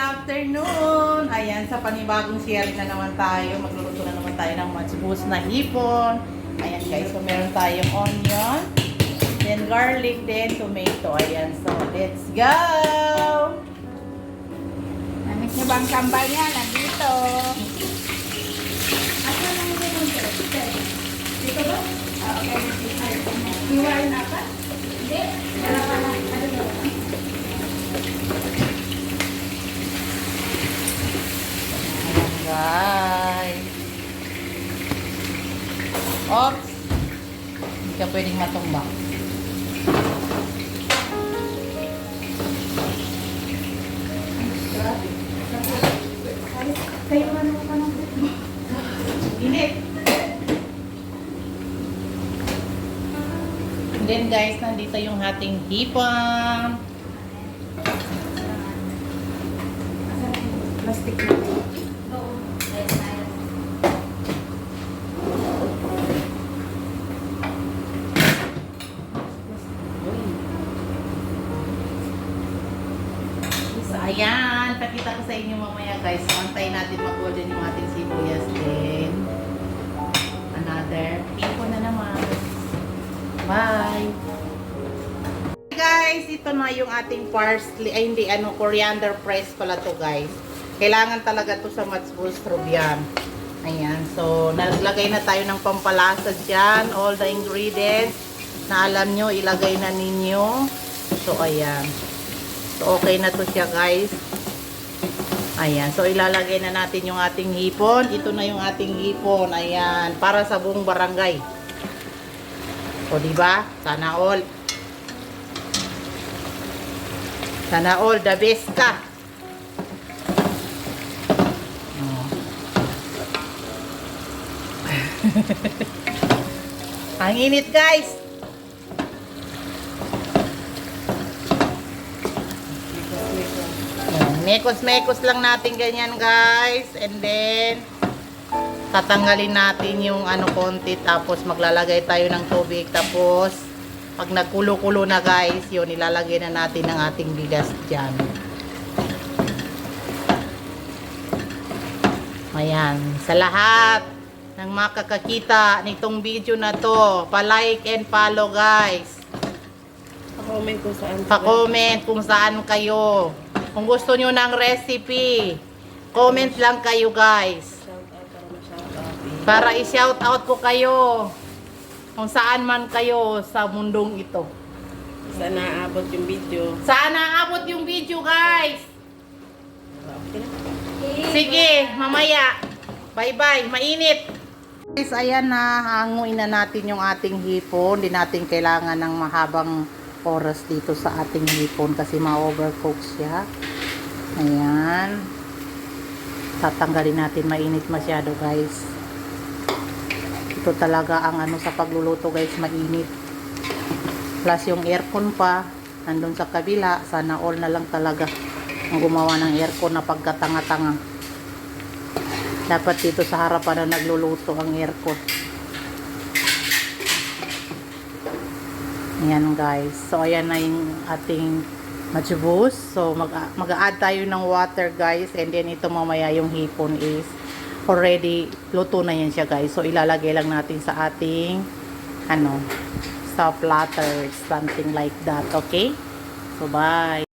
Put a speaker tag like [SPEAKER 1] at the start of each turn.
[SPEAKER 1] afternoon! Ayan, sa panibagong sharing na naman tayo. Magluluto na naman tayo ng matchbus na hipon. Ayan guys, so meron tayong onion. Then garlic, then tomato. Ayan, so let's go!
[SPEAKER 2] Namiss niyo ba ang kambal niya? Nandito.
[SPEAKER 1] Asan ang hipon? Dito ba?
[SPEAKER 2] Okay.
[SPEAKER 1] Iwan na ka?
[SPEAKER 2] Hindi. Dalawa na. Ano daw?
[SPEAKER 1] Guys. Oops. Hindi ka pwedeng matumbak.
[SPEAKER 2] Kayo ano ka nang
[SPEAKER 1] Init. Then guys, nandito yung ating hipon.
[SPEAKER 2] plastic na.
[SPEAKER 1] So, ayan. Pakita ko sa inyo mamaya guys. So, antayin natin mag-golden yung ating sibuyas din. Another hipon na naman. Bye! Guys, ito na yung ating parsley. Ay, hindi, coriander press pala to guys. Kailangan talaga to sa matchbus trobian. Ayan. So, naglagay na tayo ng pampalasa dyan. All the ingredients na alam nyo, ilagay na ninyo. So, ayan. So, okay na to siya, guys. Ayan. So, ilalagay na natin yung ating hipon. Ito na yung ating hipon. Ayan. Para sa buong barangay. O, diba? Sana all. Sana all. The best ka. Ang init, guys. Mekos-mekos lang natin ganyan guys. And then tatanggalin natin yung konti. Tapos maglalagay tayo ng tubig. Tapos pag nagkulo-kulo na guys, yun ilalagay na natin ang ating bigas dyan. Ayan. Sa lahat ng makakakita nitong video na to, pa-like and follow guys.
[SPEAKER 2] Pa-comment kung saan.
[SPEAKER 1] Pa-comment kung saan kayo. Kung gusto nyo ng recipe, comment lang kayo guys. Para i-shout out ko kayo kung saan man kayo sa mundong ito.
[SPEAKER 2] Saan naaabot yung video?
[SPEAKER 1] Saan naaabot yung video guys?
[SPEAKER 2] Okay na.
[SPEAKER 1] Sige, mamaya. Bye-bye. Mainit. Guys, ayan na. Hanguin na natin yung ating hipon. Hindi natin kailangan ng mahabang oras dito sa ating hipon kasi ma-overcook siya. Ayan. Tatanggalin natin. Mainit masyado guys. Ito talaga ang sa pagluluto guys, mainit. Plus yung aircon pa nandun sa kabila. Sana all na lang talaga ang gumawa ng aircon na pagkatanga-tanga. Dapat dito sa harapan na nagluluto ang aircon. Ayan guys. So ayan na yung ating matchbus. So mag-a-add tayo ng water guys. And then ito mamaya yung hipon is already luto na yan siya guys. So ilalagay lang natin sa ating sa platter. Something like that. Okay? So bye.